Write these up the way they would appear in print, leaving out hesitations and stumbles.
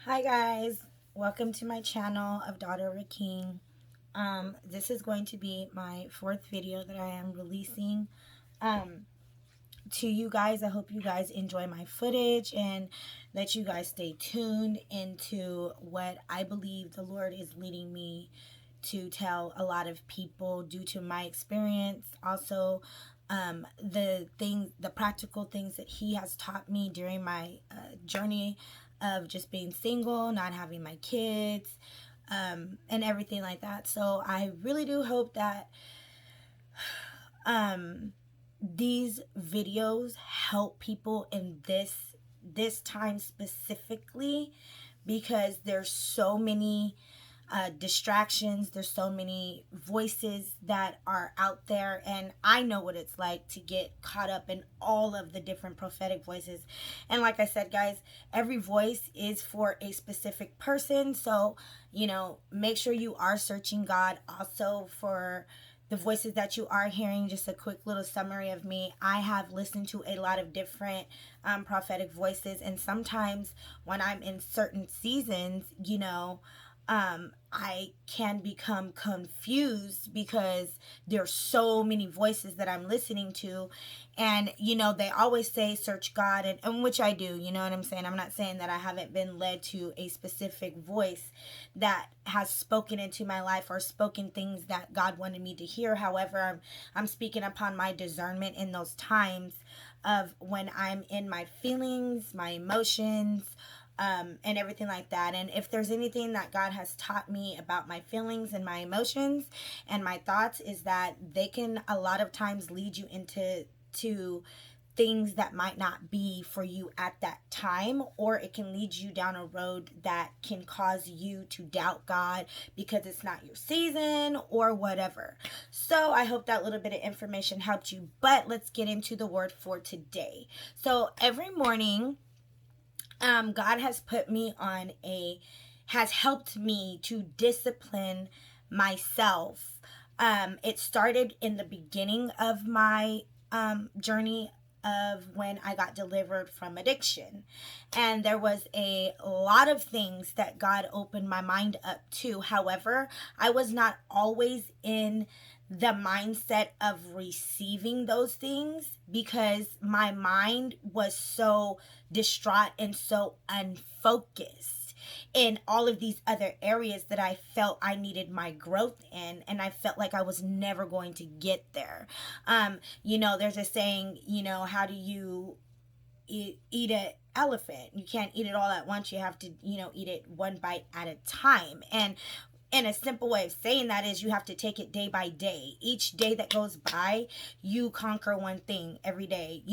Hi guys, welcome to my channel of Daughter of a King. This is going to be my fourth video that I am releasing to you guys. I hope you guys enjoy my footage and that you guys stay tuned into what I believe the Lord is leading me to tell a lot of people due to my experience. Also, the practical things that He has taught me during my journey of just being single, not having my kids, and everything like that. So I really do hope that these videos help people in this time specifically, because there's so many distractions. There's so many voices that are out there, and I know what it's like to get caught up in all of the different prophetic voices. And like I said, guys, every voice is for a specific person. So, make sure you are searching God also for the voices that you are hearing. Just a quick little summary of me. I have listened to a lot of different prophetic voices, and sometimes when I'm in certain seasons, I can become confused because there's so many voices that I'm listening to. And, they always say search God, and which I do, you know what I'm saying? I'm not saying that I haven't been led to a specific voice that has spoken into my life or spoken things that God wanted me to hear. However, I'm speaking upon my discernment in those times of when I'm in my feelings, my emotions, and everything like that. And if there's anything that God has taught me about my feelings and my emotions and my thoughts, is that they can a lot of times lead you into things that might not be for you at that time, or it can lead you down a road that can cause you to doubt God because it's not your season or whatever. So I hope that little bit of information helped you, but let's get into the word for today. So every morning, God has helped me to discipline myself. It started in the beginning of my journey of when I got delivered from addiction. And there was a lot of things that God opened my mind up to. However, I was not always in the mindset of receiving those things because my mind was so distraught and so unfocused in all of these other areas that I felt I needed my growth in, and I felt like I was never going to get there. There's a saying, how do you eat an elephant? You can't eat it all at once. You have to, eat it one bite at a time. And a simple way of saying that is you have to take it day by day. Each day that goes by, you conquer one thing every day.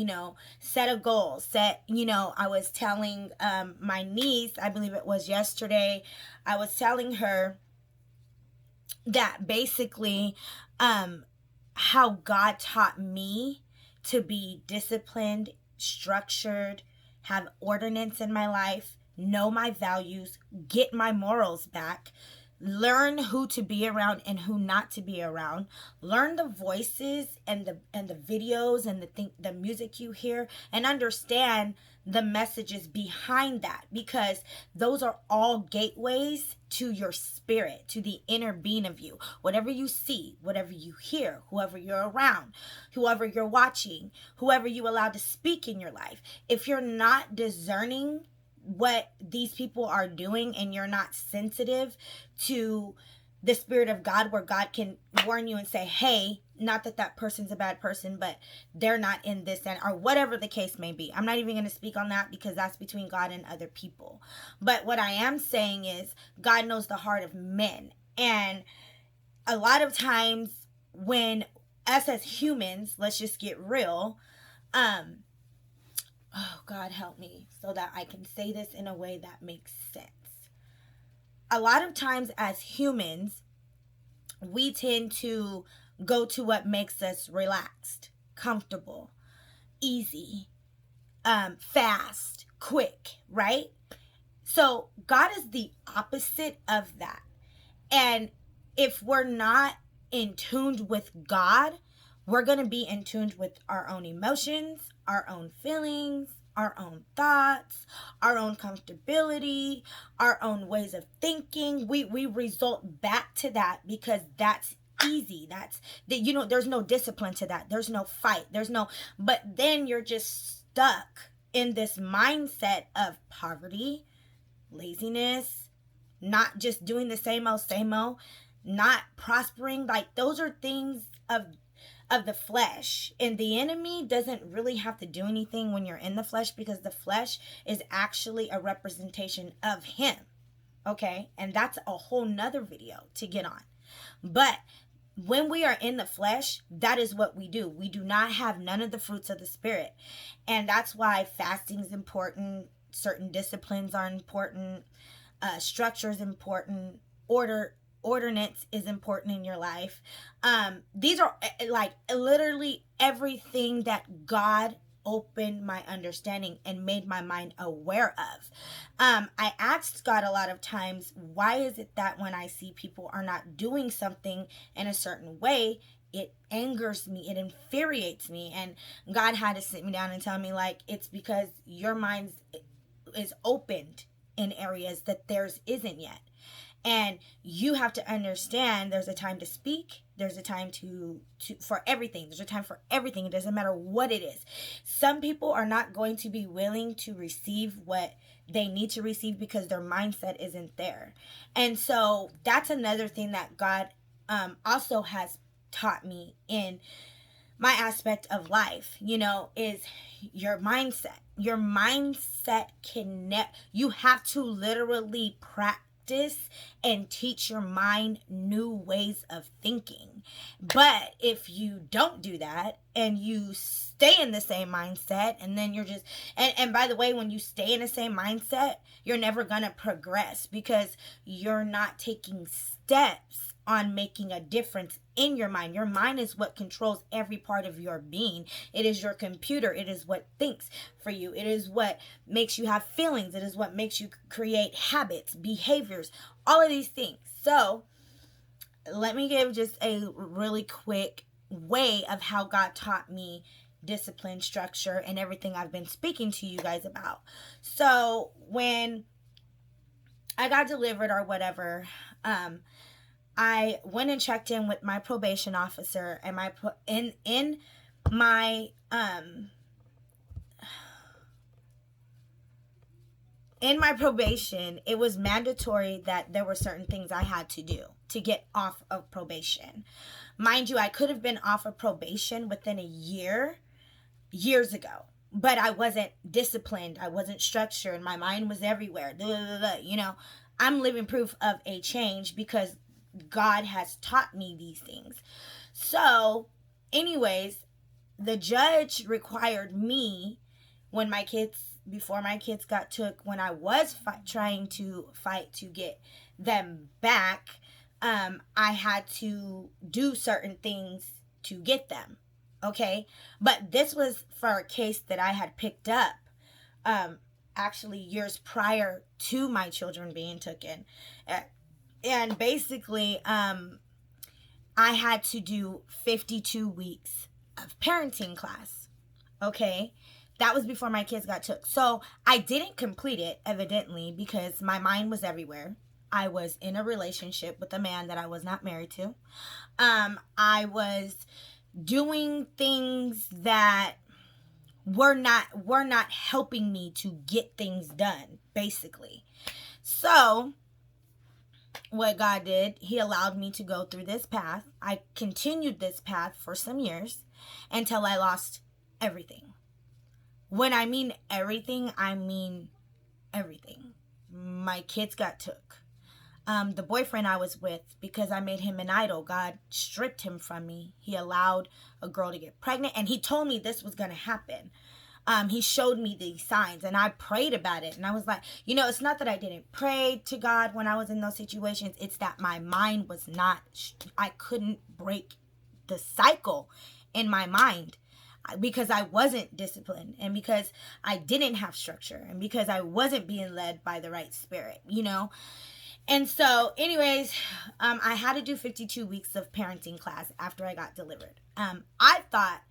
Set a goal. I was telling my niece, I believe it was yesterday, I was telling her that basically how God taught me to be disciplined, structured, have ordinance in my life, know my values, get my morals back, learn who to be around and who not to be around, learn the voices and the videos and the music you hear, and understand the messages behind that, because those are all gateways to your spirit, to the inner being of you. Whatever you see, whatever you hear, whoever you're around, whoever you're watching, whoever you allow to speak in your life, if you're not discerning what these people are doing and you're not sensitive to the Spirit of God, where God can warn you and say, hey, not that that person's a bad person, but they're not in this, and or whatever the case may be. I'm not even going to speak on that because that's between God and other people. But what I am saying is God knows the heart of men. And a lot of times when us as humans, let's just get real, oh, God help me so that I can say this in a way that makes sense. A lot of times as humans, we tend to go to what makes us relaxed, comfortable, easy, fast, quick, right? So God is the opposite of that. And if we're not in tune with God, we're going to be in tune with our own emotions, our own feelings, our own thoughts, our own comfortability, our own ways of thinking. We result back to that because that's easy. That's that, there's no discipline to that. There's no fight. But then you're just stuck in this mindset of poverty, laziness, not just doing the same old, not prospering. Like, those are things of the flesh, and the enemy doesn't really have to do anything when you're in the flesh, because the flesh is actually a representation of him. Okay, and that's a whole nother video to get on. But when we are in the flesh, that is what we do. We do not have none of the fruits of the spirit. And that's why fasting is important. Certain disciplines are important. Structure is important. Ordinance is important in your life. These are like literally everything that God opened my understanding and made my mind aware of. I asked God a lot of times, why is it that when I see people are not doing something in a certain way, it angers me, it infuriates me? And God had to sit me down and tell me, like, it's because your mind is opened in areas that theirs isn't yet. And you have to understand there's a time to speak. There's a time for everything. There's a time for everything. It doesn't matter what it is. Some people are not going to be willing to receive what they need to receive because their mindset isn't there. And so that's another thing that God also has taught me in my aspect of life, is your mindset. Your mindset you have to literally practice and teach your mind new ways of thinking. But if you don't do that and you stay in the same mindset, and then you're just and by the way, when you stay in the same mindset, you're never gonna progress because you're not taking steps on making a difference in your mind. Your mind is what controls every part of your being. It is your computer. It is what thinks for you. It is what makes you have feelings. It is what makes you create habits, behaviors, all of these things. So let me give just a really quick way of how God taught me discipline, structure, and everything I've been speaking to you guys about. So when I got delivered or whatever, I went and checked in with my probation officer, and in my probation, it was mandatory that there were certain things I had to do to get off of probation. Mind you, I could have been off of probation within a year, years ago, but I wasn't disciplined. I wasn't structured. My mind was everywhere. I'm living proof of a change because God has taught me these things. So, anyways, the judge required me before my kids got took, when I was trying to fight to get them back, I had to do certain things to get them. Okay. But this was for a case that I had picked up, actually years prior to my children being taken. And basically, I had to do 52 weeks of parenting class. Okay. That was before my kids got took. So I didn't complete it, evidently, because my mind was everywhere. I was in a relationship with a man that I was not married to. I was doing things that were not helping me to get things done, basically. So what God did, he allowed me to go through this path. I continued this path for some years until I lost everything. When I mean everything, I mean everything. My kids got took. The boyfriend I was with, because I made him an idol, God stripped him from me. He allowed a girl to get pregnant, and he told me this was going to happen. He showed me these signs, and I prayed about it. And I was like, it's not that I didn't pray to God when I was in those situations. It's that my mind was not, I couldn't break the cycle in my mind because I wasn't disciplined, and because I didn't have structure, and because I wasn't being led by the right spirit, And so, anyways, I had to do 52 weeks of parenting class after I got delivered. I thought,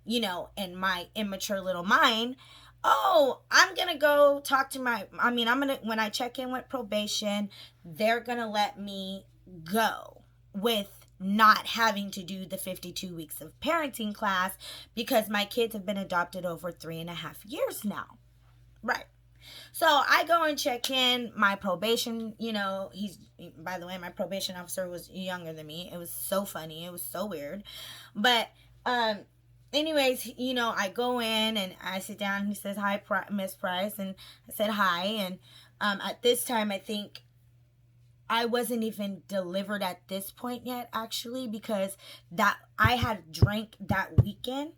in my immature little mind, oh, I'm going to go talk to when I check in with probation, they're going to let me go with not having to do the 52 weeks of parenting class because my kids have been adopted over 3.5 years now. Right. So I go and check in. My probation, by the way, my probation officer was younger than me. It was so funny. It was so weird. But, anyways, I go in and I sit down. He says, "Hi, Miss Price." And I said, "Hi." And at this time, I think I wasn't even delivered at this point yet, actually, because that I had drank that weekend.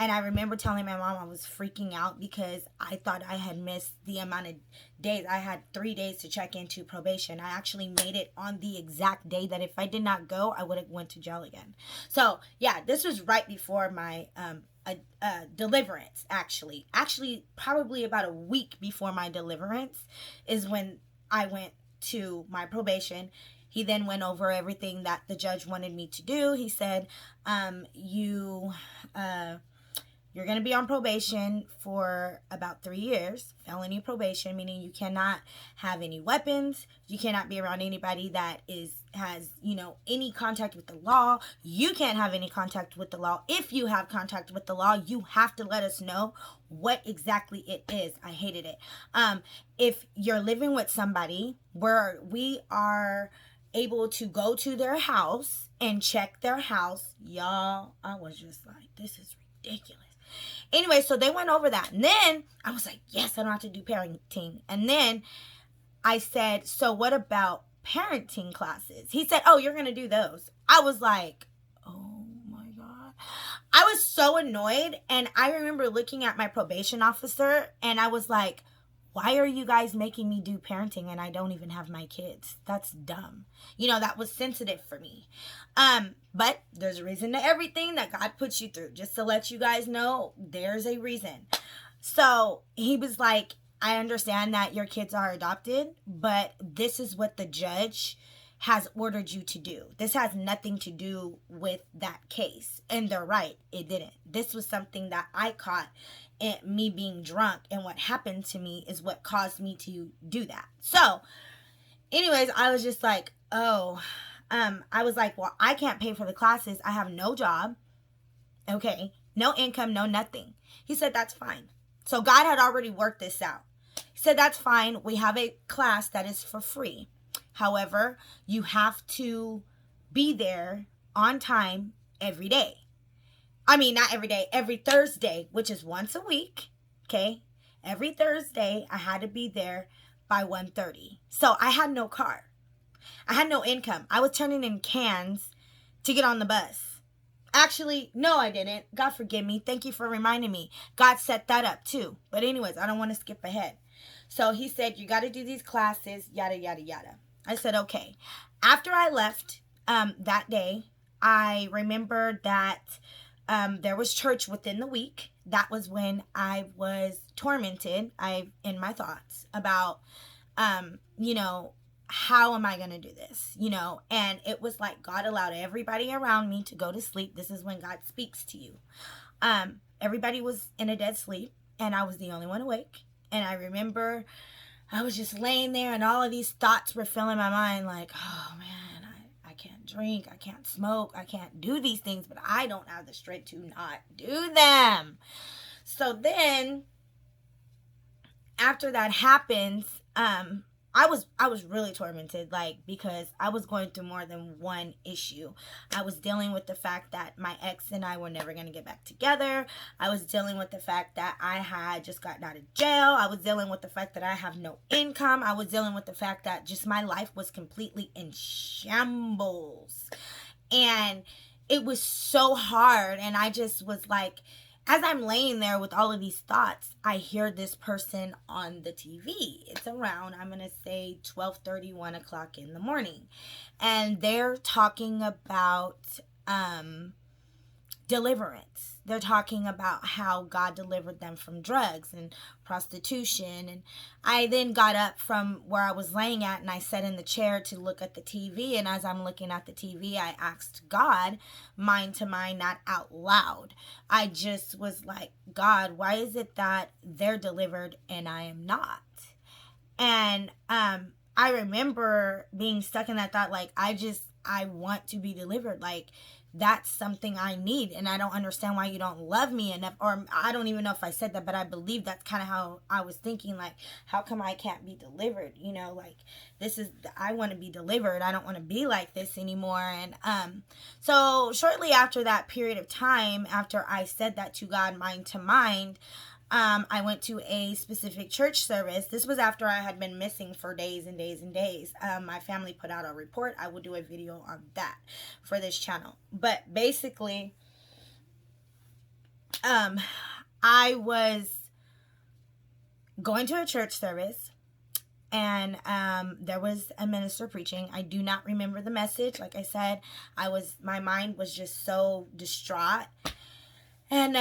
And I remember telling my mom I was freaking out because I thought I had missed the amount of days. I had 3 days to check into probation. I actually made it on the exact day that if I did not go, I would have went to jail again. So, yeah, this was right before my deliverance, actually. Actually, probably about a week before my deliverance is when I went to my probation. He then went over everything that the judge wanted me to do. He said, you're going to be on probation for about 3 years, felony probation, meaning you cannot have any weapons. You cannot be around anybody that has any contact with the law. You can't have any contact with the law. If you have contact with the law, you have to let us know what exactly it is. I hated it. If you're living with somebody where we are able to go to their house and check their house, y'all, I was just like, this is ridiculous. Anyway, so they went over that. And then I was like, yes, I don't have to do parenting. And then I said, so what about parenting classes? He said, oh, you're going to do those. I was like, oh my God. I was so annoyed. And I remember looking at my probation officer and I was like, why are you guys making me do parenting and I don't even have my kids? That's dumb. That was sensitive for me. But there's a reason to everything that God puts you through. Just to let you guys know, there's a reason. So he was like, I understand that your kids are adopted, but this is what the judge has ordered you to do. This has nothing to do with that case. And they're right. It didn't. This was something that I caught me being drunk, and what happened to me is what caused me to do that. So anyways, I was just like, oh, I was like, well, I can't pay for the classes. I have no job. Okay. No income, no nothing. He said, that's fine. So God had already worked this out. He said, that's fine. We have a class that is for free. However, you have to be there on time every day. I mean, not every day, every Thursday, which is once a week. Okay. Every Thursday, I had to be there by 1:30. So I had no car. I had no income. I was turning in cans to get on the bus. Actually, no, I didn't. God forgive me. Thank you for reminding me. God set that up too. But anyways, I don't want to skip ahead. So he said, you got to do these classes, yada, yada, yada. I said, okay. After I left that day, I remembered that there was church within the week. That was when I was tormented in my thoughts about, how am I going to do this? And it was like God allowed everybody around me to go to sleep. This is when God speaks to you. Everybody was in a dead sleep and I was the only one awake. And I remember I was just laying there and all of these thoughts were filling my mind like, oh man, I can't drink, I can't smoke, I can't do these things, but I don't have the strength to not do them. So then after that happens, I was really tormented, because I was going through more than one issue. I was dealing with the fact that my ex and I were never going to get back together. I was dealing with the fact that I had just gotten out of jail. I was dealing with the fact that I have no income. I was dealing with the fact that just my life was completely in shambles. And it was so hard. And I just was like, as I'm laying there with all of these thoughts, I hear this person on the TV. It's around, I'm going to say 12:30, 1 o'clock in the morning. And they're talking about deliverance. They're talking about how God delivered them from drugs and prostitution. And I then got up from where I was laying at and I sat in the chair to look at the TV. And as I'm looking at the TV, I asked God, mind to mind, not out loud. I just was like, God, why is it that they're delivered and I am not? And I remember being stuck in that thought, like, I want to be delivered. Like, that's something I need, and I don't understand why you don't love me enough. Or I don't even know if I said that, but I believe that's kind of how I was thinking. Like, how come I can't be delivered? You know, like, I want to be delivered. I don't want to be like this anymore. And so shortly after that period of time, after I said that to God, mind to mind, I went to a specific church service. This was after I had been missing for days and days and days. My family put out a report. I will do a video on that for this channel. But basically, I was going to a church service, and there was a minister preaching. I do not remember the message. Like I said, my mind was just so distraught. And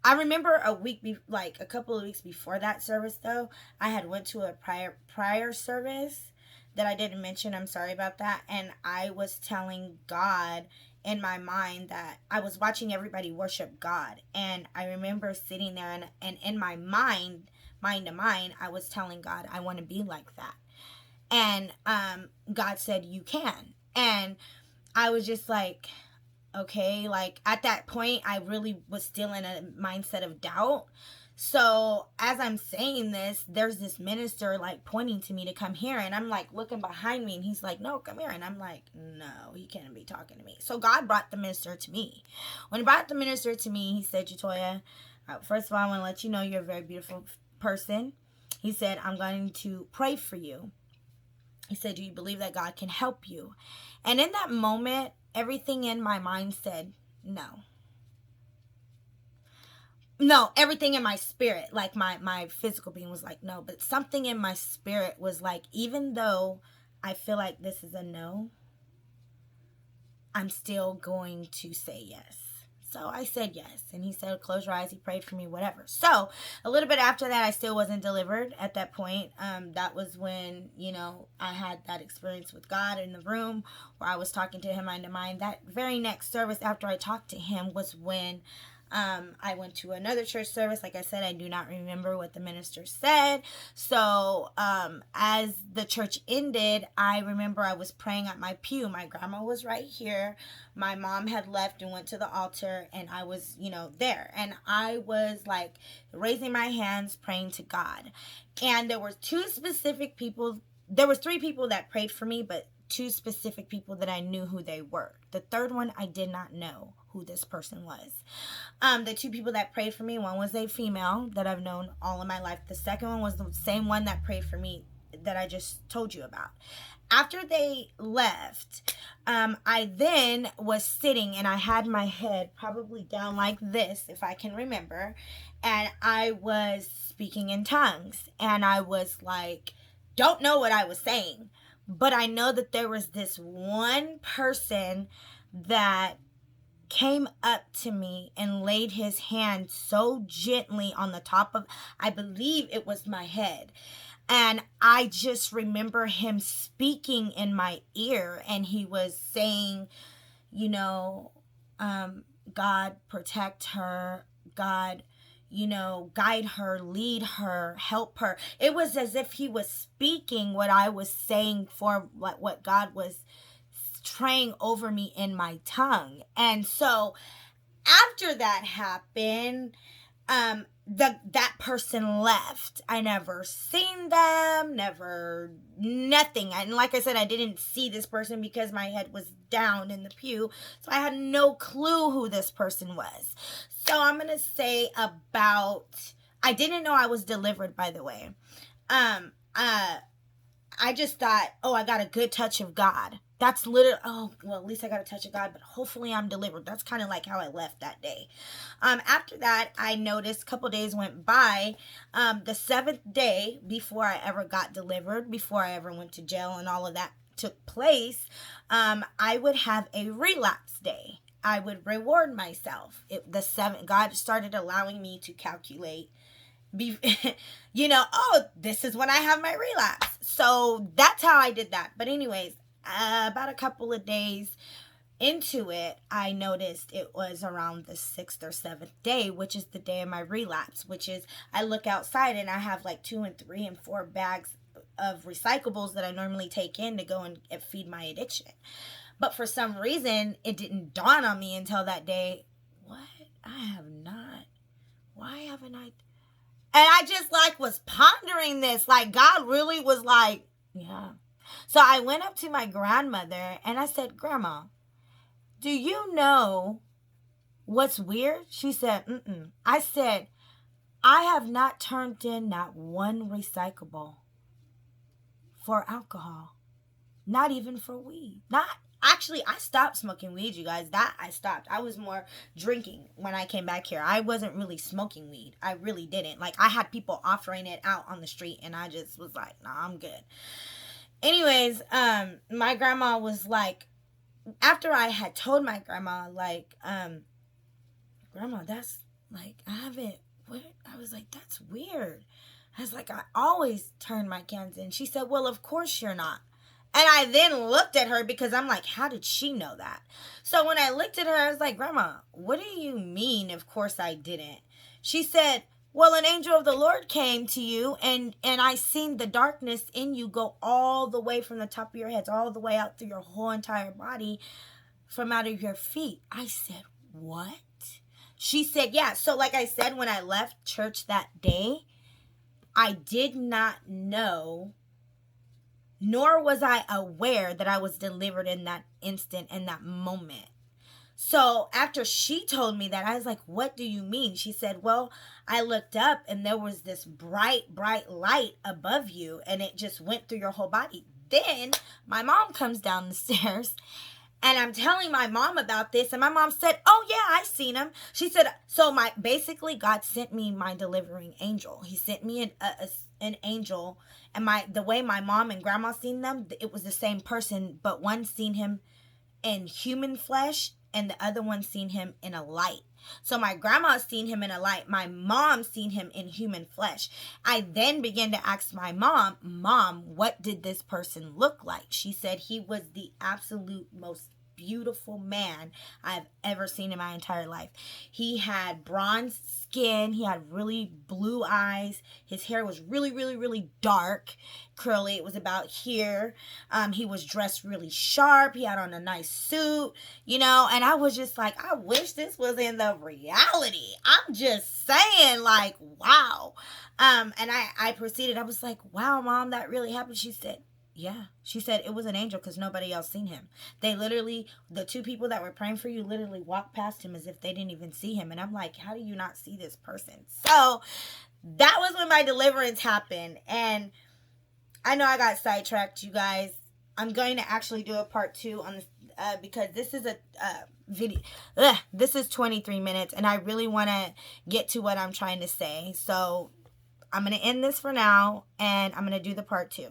I remember a couple of weeks before that service, though, I had went to a prior service that I didn't mention. I'm sorry about that. And I was telling God in my mind that I was watching everybody worship God. And I remember sitting there and in my mind to mind, I was telling God, I want to be like that. And God said, you can. And I was just like, okay, like at that point, I really was still in a mindset of doubt. So as I'm saying this, there's this minister like pointing to me to come here, and I'm like looking behind me, and he's like, no, come here. And I'm like, no, he can't be talking to me. So God brought the minister to me. When he brought the minister to me, he said, Jatoya, first of all, I want to let you know you're a very beautiful person. He said, I'm going to pray for you. He said, do you believe that God can help you? And in that moment, everything in my mind said no. No, everything in my spirit, like my physical being was like no. But something in my spirit was like, even though I feel like this is a no, I'm still going to say yes. So I said yes. And he said, close your eyes. He prayed for me, whatever. So a little bit after that, I still wasn't delivered at that point. That was when, I had that experience with God in the room where I was talking to him mind to mind. That very next service after I talked to him was when I went to another church service. Like I said, I do not remember what the minister said. So as the church ended, I remember I was praying at my pew. My grandma was right here. My mom had left and went to the altar, and I was, there. And I was like raising my hands, praying to God. And there were two specific people. There was three people that prayed for me, but two specific people that I knew who they were. The third one, I did not know who this person was. The two people that prayed for me, one was a female that I've known all of my life. The second one was the same one that prayed for me that I just told you about. After they left, I then was sitting, and I had my head probably down like this, if I can remember, and I was speaking in tongues, and I was like, don't know what I was saying, but I know that there was this one person that came up to me and laid his hand so gently on the top of, I believe it was my head. And I just remember him speaking in my ear, and he was saying, God, protect her. God, guide her, lead her, help her. It was as if he was speaking what I was saying for what God was praying over me in my tongue. And so after that happened, that person left. I never seen them, nothing. And like I said, I didn't see this person because my head was down in the pew. So I had no clue who this person was. So I'm going to say I didn't know I was delivered, by the way. I just thought, I got a good touch of God. That's literally, at least I got a touch of God, but hopefully I'm delivered. That's kind of like how I left that day. After that, I noticed a couple days went by. The seventh day before I ever got delivered, before I ever went to jail and all of that took place, I would have a relapse day. I would reward myself. God started allowing me to calculate, oh, this is when I have my relapse. So that's how I did that. But anyways, about a couple of days into it, I noticed it was around the 6th or 7th day, which is the day of my relapse, which is I look outside and I have like 2 and 3 and 4 bags of recyclables that I normally take in to go and feed my addiction. But for some reason, it didn't dawn on me until that day. What? Why haven't I? And I just like was pondering this. Like God really was like, yeah. So I went up to my grandmother and I said, Grandma, do you know what's weird? She said, mm-mm. I said, I have not turned in not one recyclable for alcohol. Not even for weed. Actually, I stopped smoking weed, you guys. That I stopped. I was more drinking when I came back here. I wasn't really smoking weed. I really didn't. Like, I had people offering it out on the street, and I just was like, nah, I'm good. Anyways, my grandma was like, after I had told my grandma, like, Grandma, that's, like, I was like, that's weird. I was like, I always turn my cans in. She said, well, of course you're not. And I then looked at her because I'm like, how did she know that? So when I looked at her, I was like, Grandma, what do you mean, of course I didn't? She said, well, an angel of the Lord came to you and I seen the darkness in you go all the way from the top of your heads, all the way out through your whole entire body, from out of your feet. I said, what? She said, yeah. So like I said, when I left church that day, I did not know, nor was I aware that I was delivered in that instant, in that moment. So after she told me that, I was like, what do you mean? She said, well, I looked up and there was this bright, bright light above you and it just went through your whole body. Then my mom comes down the stairs and I'm telling my mom about this, and my mom said, oh yeah, I seen him. She said, so basically God sent me my delivering angel. He sent me an angel, and the way my mom and grandma seen them, it was the same person, but one seen him in human flesh and the other one seen him in a light. So my grandma seen him in a light. My mom seen him in human flesh. I then began to ask my Mom, what did this person look like? She said he was the absolute most beautiful man I've ever seen in my entire life. He had bronze skin. He had really blue eyes. His hair was really, really, really dark, curly. It was about here. He was dressed really sharp. He had on a nice suit, and I was just like, I wish this was in the reality. I'm just saying, like, wow. And I proceeded. I was like, wow, Mom, that really happened. She said, yeah. She said it was an angel because nobody else seen him. They literally, the two people that were praying for you literally walked past him as if they didn't even see him. And I'm like, how do you not see this person? So that was when my deliverance happened. And I know I got sidetracked, you guys. I'm going to actually do a part 2 on this because this is a video. This is 23 minutes and I really want to get to what I'm trying to say. So I'm going to end this for now and I'm going to do the part 2.